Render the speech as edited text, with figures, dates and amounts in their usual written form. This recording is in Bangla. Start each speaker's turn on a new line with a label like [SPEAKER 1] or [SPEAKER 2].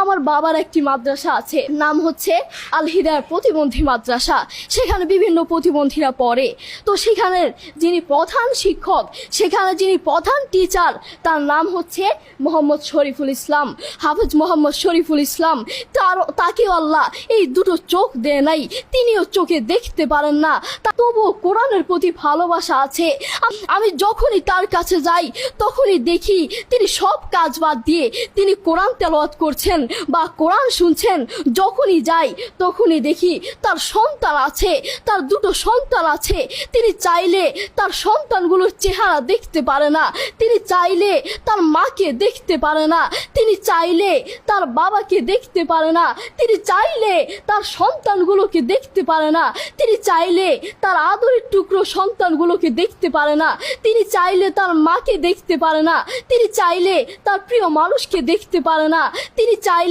[SPEAKER 1] আমার বাবার একটি মাদ্রাসা আছে, নাম হচ্ছে আল হিদায়াহ প্রতিবন্ধী মাদ্রাসা। সেখানে বিভিন্ন প্রতিবন্ধীরা পড়ে। তো সেখানের যিনি প্রধান শিক্ষক, সেখানে যিনি প্রধান টিচার, তার নাম হচ্ছে মোহাম্মদ শরীফুল ইসলাম, হাফেজ মোহাম্মদ শরীফুল ইসলাম। তাকেও আল্লাহ এই দুটো চোখ দেয় নাই, তিনিও চোখে দেখতে পারেন না, তবুও কোরআনের প্রতি ভালোবাসা আছে। আমি যখনই তার কাছে যাই তখনই দেখি তিনি সব কাজ বাদ দিয়ে তিনি কোরআন তেলাওয়াত করছেন বা কোরআন শুনছেন। যখনই যাই তখনই দেখি তার সন্তান আছে, তার দুটো সন্তান আছে। তিনি চাইলে তার সন্তানগুলোর চেহারা দেখতে পারে না, তিনি চাইলে তার মাকে দেখতে পারে না, তিনি চাইলে তার বাবাকে দেখতে পারে না, তিনি চাইলে তার সন্তানগুলোকে দেখতে পারে না, তিনি চাইলে তার আদরের টুকরো সন্তানগুলোকে দেখতে পারে না, তিনি চাইলে তার মাকে দেখতে পারে না, তিনি চাইলে তার প্রিয় মানুষকে দেখতে পারে না, তিনি চাইলে